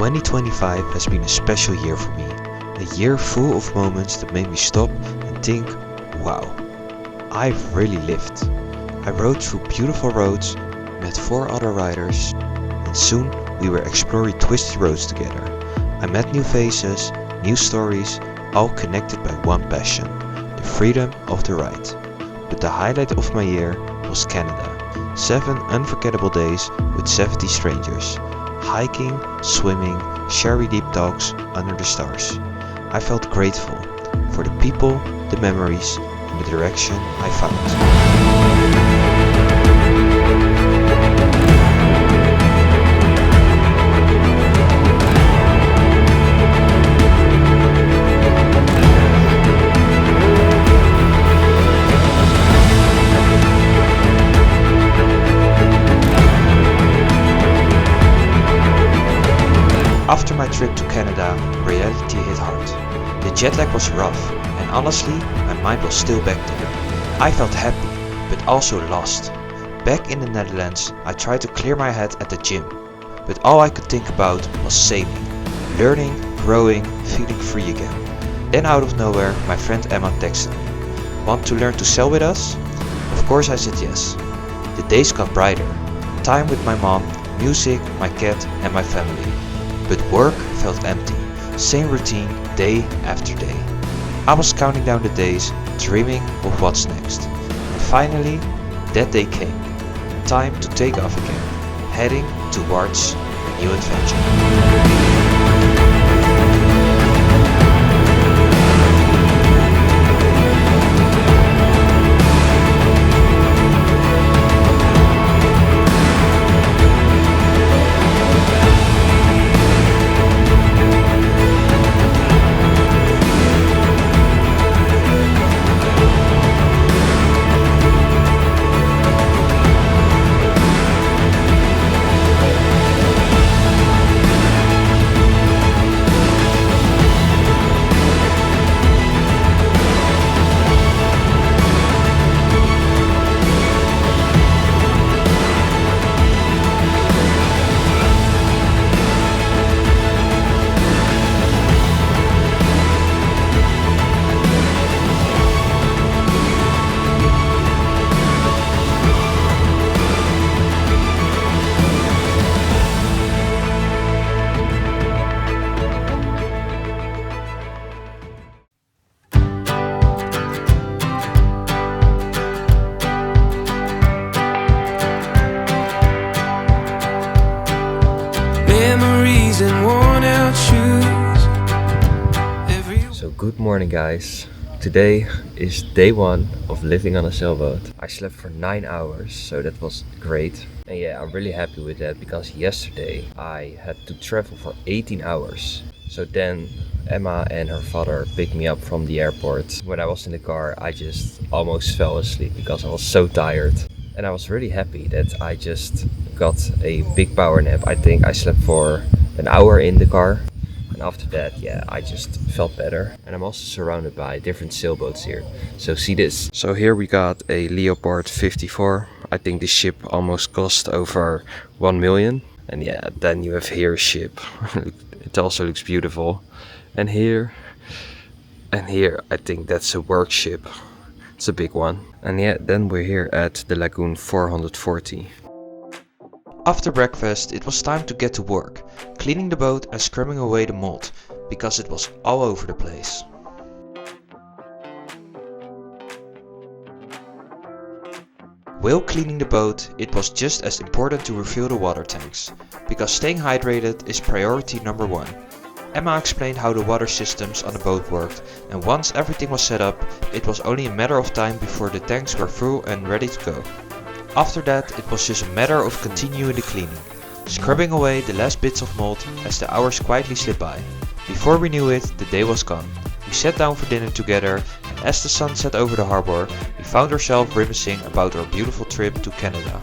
2025 has been a special year for me. A year full of moments that made me stop and think, wow, I've really lived. I rode through beautiful roads, met 4 other riders, and soon we were exploring twisty roads together. I met new faces, new stories, all connected by one passion, the freedom of the ride. But the highlight of my year was Canada. 7 unforgettable days with 70 strangers. Hiking, swimming, sharing deep talks under the stars. I felt grateful for the people, the memories, and the direction I found. After my trip to Canada, reality hit hard. The jet lag was rough, and honestly, my mind was still back there. I felt happy, but also lost. Back in the Netherlands, I tried to clear my head at the gym, but all I could think about was sailing, learning, growing, feeling free again. Then out of nowhere, my friend Emma texted me, "Want to learn to sail with us?" Of course I said yes. The days got brighter. Time with my mom, music, my cat and my family. But work felt empty, same routine day after day. I was counting down the days, dreaming of what's next. And finally, that day came. Time to take off again, heading towards a new adventure. So good morning guys. Today is day 1 of living on a sailboat. I slept for 9 hours, so that was great. And yeah, I'm really happy with that because yesterday I had to travel for 18 hours. So then Emma and her father picked me up from the airport. When I was in the car, I just almost fell asleep because I was so tired. And I was really happy that I just got a big power nap. I think I slept for an hour in the car. And after that, yeah, I just felt better. And I'm also surrounded by different sailboats here. So see this. So here we got a Leopard 54. I think this ship almost cost over 1 million. And yeah, then you have here a ship. It also looks beautiful. And here, I think that's a work ship. It's a big one. And yeah, then we're here at the Lagoon 440. After breakfast, it was time to get to work, cleaning the boat and scrubbing away the mold, because it was all over the place. While cleaning the boat, it was just as important to refill the water tanks, because staying hydrated is priority number 1. Emma explained how the water systems on the boat worked, and once everything was set up, it was only a matter of time before the tanks were full and ready to go. After that, it was just a matter of continuing the cleaning, scrubbing away the last bits of mold as the hours quietly slipped by. Before we knew it, the day was gone. We sat down for dinner together, and as the sun set over the harbor, we found ourselves reminiscing about our beautiful trip to Canada.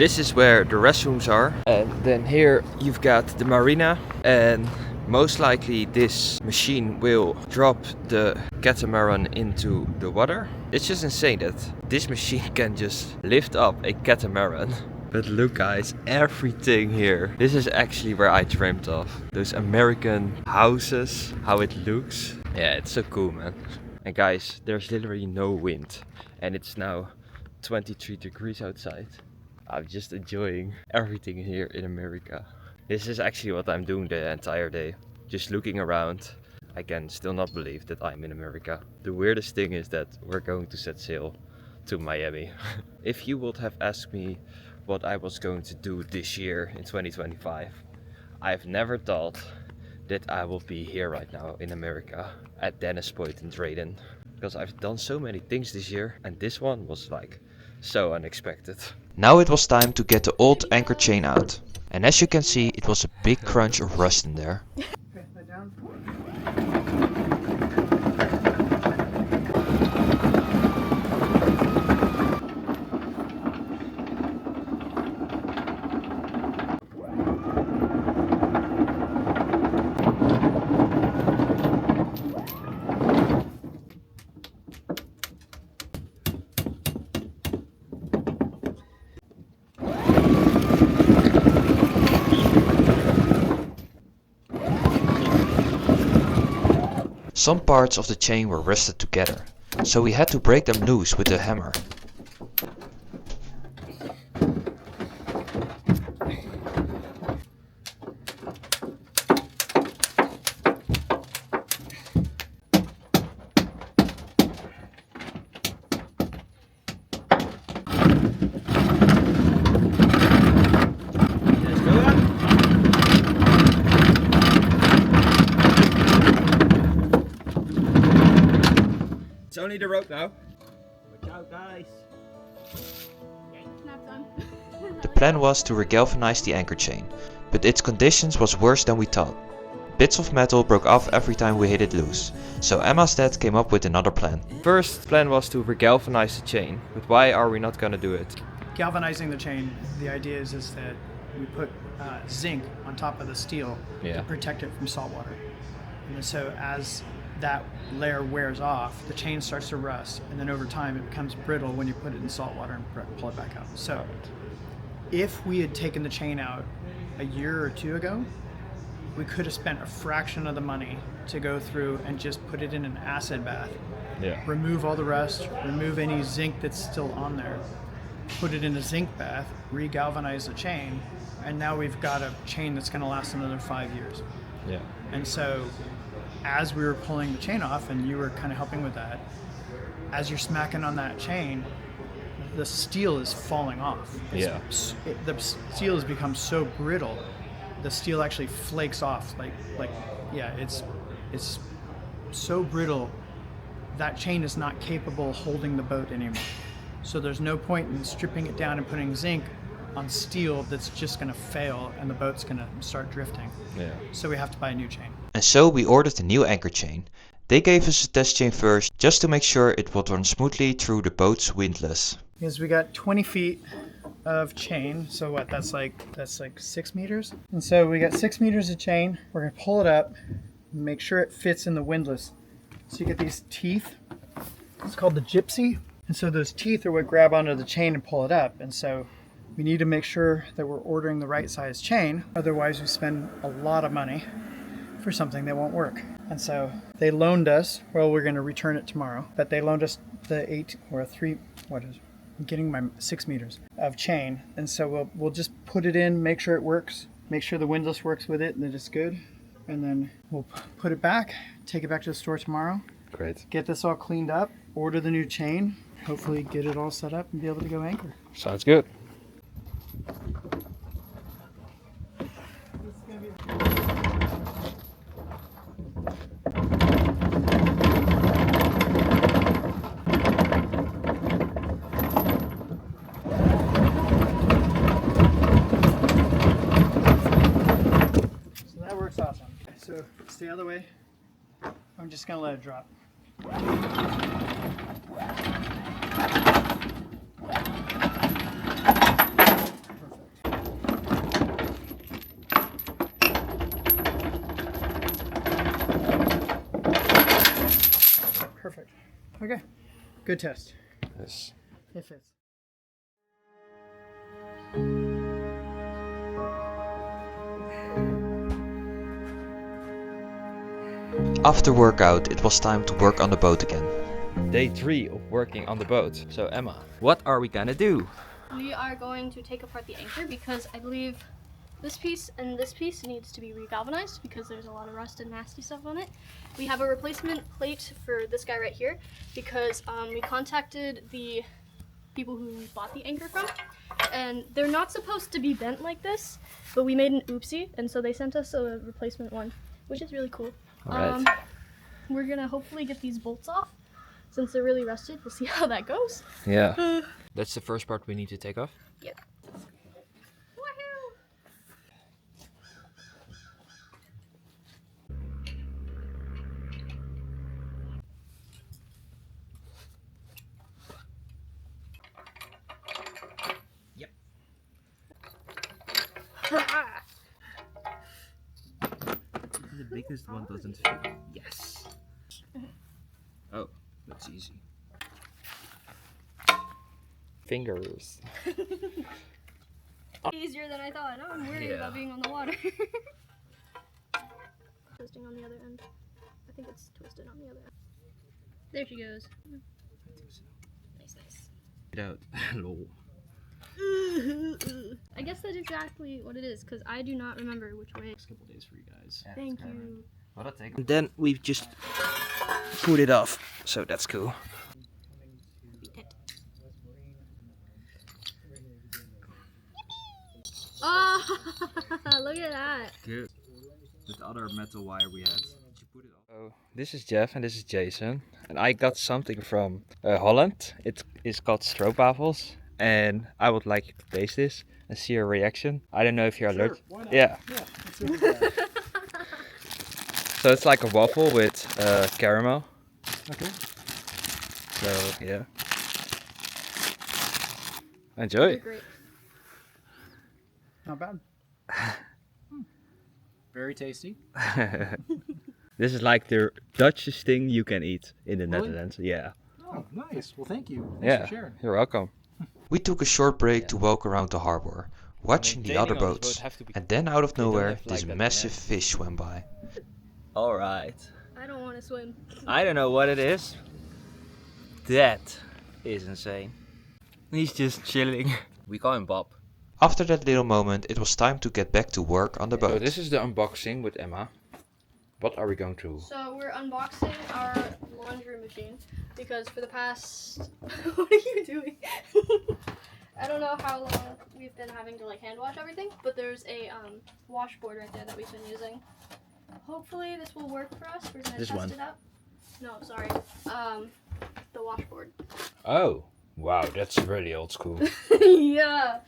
this is where the restrooms are. And then here you've got the marina, and most likely this machine will drop the catamaran into the water. It's just insane that this machine can just lift up a catamaran. But look guys, everything here. This is actually where I dreamt of. Those American houses, how it looks. Yeah, it's so cool, man. And guys, there's literally no wind. And it's now 23 degrees outside. I'm just enjoying everything here in America. This is actually what I'm doing the entire day. Just looking around. I can still not believe that I'm in America. The weirdest thing is that we're going to set sail to Miami. If you would have asked me what I was going to do this year in 2025, I've never thought that I will be here right now in America at Dennis Point in Drayton, because I've done so many things this year and this one was like so unexpected. Now it was time to get the old anchor chain out. And as you can see, it was a big crunch of rust in there. Some parts of the chain were rusted together, so we had to break them loose with a hammer. It's only the rope now. Watch out, guys. Not done. The plan was to regalvanize the anchor chain, but its conditions was worse than we thought. Bits of metal broke off every time we hit it loose, so Emma's dad came up with another plan. First plan was to regalvanize the chain, but why are we not gonna do it? Galvanizing the chain, the idea is that we put zinc on top of the steel to protect it from salt water. And so as that layer wears off, the chain starts to rust, and then over time it becomes brittle when you put it in salt water and pull it back out. So if we had taken the chain out a year or two ago, we could have spent a fraction of the money to go through and just put it in an acid bath. Remove all the rust, remove any zinc that's still on there, put it in a zinc bath, re-galvanize the chain, and now we've got a chain that's going to last another 5 years. And so as we were pulling the chain off, and you were kind of helping with that, as you're smacking on that chain, the steel is falling off. The steel has become so brittle, the steel actually flakes off. It's so brittle that chain is not capable of holding the boat anymore. So there's no point in stripping it down and putting zinc on steel that's just going to fail and the boat's going to start drifting. So we have to buy a new chain. And so we ordered a new anchor chain. They gave us a test chain first, just to make sure it would run smoothly through the boat's windlass. Because we got 20 feet of chain, so what, that's like 6 meters? And so we got 6 meters of chain. We're going to pull it up and make sure it fits in the windlass. So you get these teeth. It's called the gypsy. And so those teeth are what grab onto the chain and pull it up. And so we need to make sure that we're ordering the right size chain. Otherwise we spend a lot of money for something that won't work. And so they loaned us, well, we're going to return it tomorrow, but they loaned us the 6 meters of chain. And so we'll just put it in, make sure it works, make sure the windlass works with it and that it's good. And then we'll put it back, take it back to the store tomorrow. Great. Get this all cleaned up, order the new chain, hopefully get it all set up and be able to go anchor. Sounds good. Awesome. So stay out of the way. I'm just going to let it drop. Okay. Good test. Yes. It fits. After workout, it was time to work on the boat again. Day 3 of working on the boat. So Emma, what are we gonna do? We are going to take apart the anchor because I believe this piece and this piece needs to be regalvanized because there's a lot of rust and nasty stuff on it. We have a replacement plate for this guy right here because we contacted the people who we bought the anchor from, and they're not supposed to be bent like this, but we made an oopsie, and so they sent us a replacement one, which is really cool. Alright. We're gonna hopefully get these bolts off since they're really rusted. We'll see how that goes. Yeah. That's the first part we need to take off? Yep. Woohoo! Yep. The biggest one doesn't fit. Yes. Oh, that's easy. Fingers. Easier than I thought. Oh, I'm worried about being on the water. Twisting on the other end. I think it's twisted on the other end. There she goes. I think so. Nice, nice. Get out. Lol. I guess that's exactly what it is, because I do not remember which way. Next couple days for you guys. Yeah, Thank you. And then we've just put it off, so that's cool. Oh, look at that. Good. With the other metal wire we had. Did you put it on? Oh, this is Jeff and this is Jason. And I got something from Holland. It is called stroopwafels. And I would like you to taste this and see your reaction. I don't know if you're allergic. Why not? Yeah. Yeah, let's see what we got. So it's like a waffle with caramel. Okay. So yeah. Enjoy. Great. Not bad. Very tasty. This is like the Dutchest thing you can eat in the Really? Netherlands. Yeah. Oh, nice. Well, thank you. Thanks Yeah. for sharing. You're welcome. We took a short break to walk around the harbor, watching the other boats, and then out of nowhere this massive fish swam by. Alright. I don't want to swim. I don't know what it is. That is insane. He's just chilling. We call him Bob. After that little moment, it was time to get back to work on the So boat. this is the unboxing with Emma. What are we going to? So we're unboxing our laundry machine because for the past... What are you doing? I don't know how long we've been having to like hand wash everything, but there's a washboard right there that we've been using. Hopefully this will work for us. We're gonna This test one. it out. No, sorry. The washboard. Oh, wow, that's really old school. Yeah.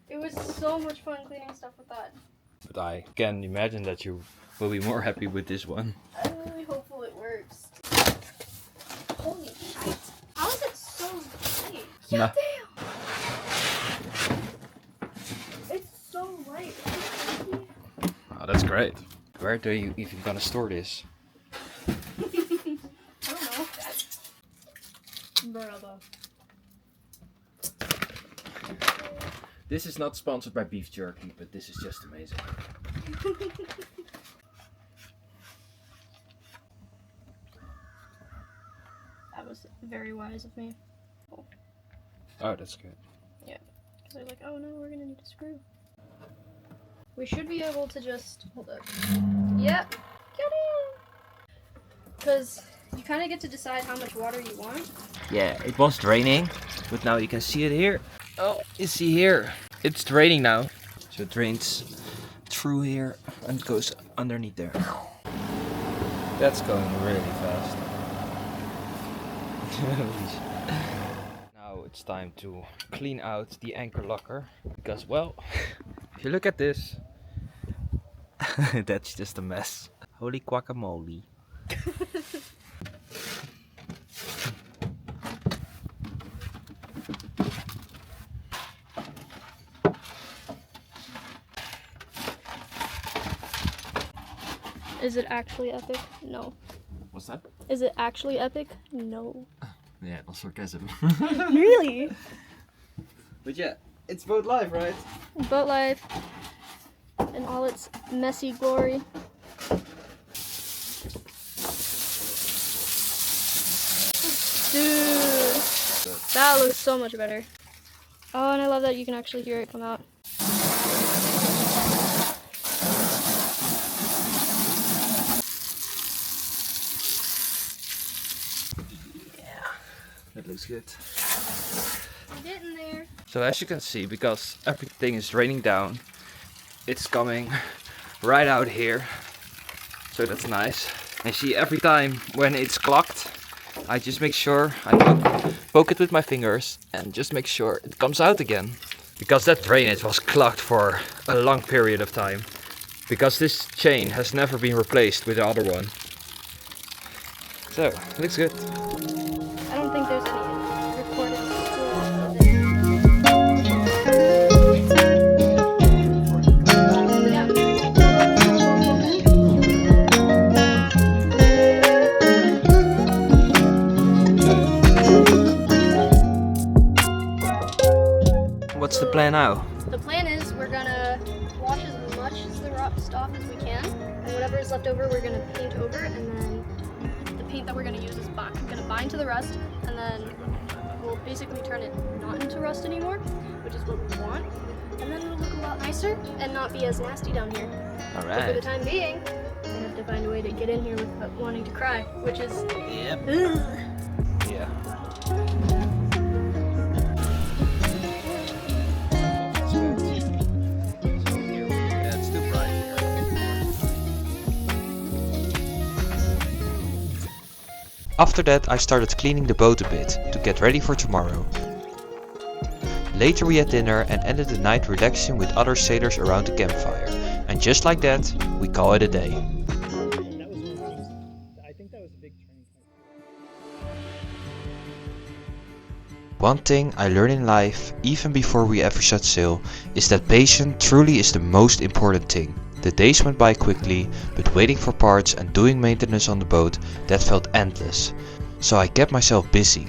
It was so much fun cleaning stuff with that. But I can imagine that you will be more happy with this one. I'm really hopeful it works. Holy shit. How is it so light? Nah. Damn. It's so light. Oh, that's great. Where do you even gonna store this? I don't know. Brother. This is not sponsored by beef jerky, but this is just amazing. That was very wise of me. Oh, that's good. Because I was like, oh no, we're gonna need a screw. We should be able to just hold up. Yep. Get in. Because you kind of get to decide how much water you want. Yeah, it was draining, but now you can see it here. Oh, you see here. It's draining now. So it drains through here and goes underneath there. That's going really fast. Now it's time to clean out the anchor locker. Because, well, if you look at this, that's just a mess. Holy guacamole. Is it actually epic? No. What's that? Is it actually epic? No. Yeah, no sarcasm. Really? But yeah, it's boat life, right? Boat life in all its messy glory. Dude, that looks so much better. Oh, and I love that you can actually hear it come out. That looks good. We're getting there. So as you can see, because everything is raining down, it's coming right out here. So that's nice. And see, every time when it's clogged, I just make sure I poke it with my fingers and just make sure it comes out again. Because that drainage was clogged for a long period of time. Because this chain has never been replaced with the other one. So, looks good. I don't think there's any recorded still of it. What's the plan now? The plan is we're gonna wash as much as the rust off as we can, and whatever is left over we're gonna paint over, and then the paint that we're gonna use is gonna bind to the rust, and then we'll basically turn it not into rust anymore, which is what we want, and then it'll look a lot nicer and not be as nasty down here. But for the Alright. time being, we have to find a way to get in here without wanting to cry, which is Yep. Yeah. It's too bright here. After that I started cleaning the boat a bit to get ready for tomorrow. Later we had dinner and ended the night relaxing with other sailors around the campfire. And just like that, we call it a day. That was one of the things. I think that was a big turning point. One thing I learned in life, even before we ever set sail, is that patience truly is the most important thing. The days went by quickly, but waiting for parts and doing maintenance on the boat, that felt endless. So I kept myself busy,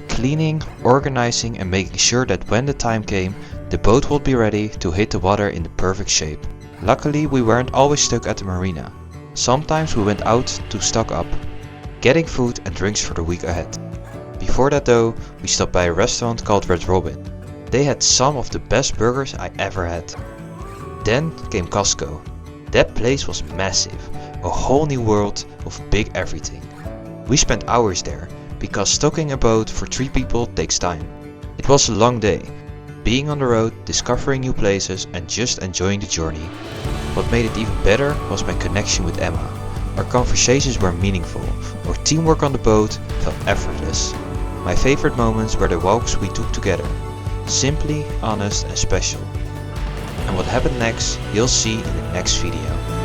cleaning, organizing and making sure that when the time came, the boat would be ready to hit the water in the perfect shape. Luckily we weren't always stuck at the marina. Sometimes we went out to stock up, getting food and drinks for the week ahead. Before that though, we stopped by a restaurant called Red Robin. They had some of the best burgers I ever had. Then came Costco. That place was massive, a whole new world of big everything. We spent hours there, because stocking a boat for 3 people takes time. It was a long day, being on the road, discovering new places and just enjoying the journey. What made it even better was my connection with Emma. Our conversations were meaningful, our teamwork on the boat felt effortless. My favorite moments were the walks we took together, simply, honest and special. And what happened next, you'll see in the next video.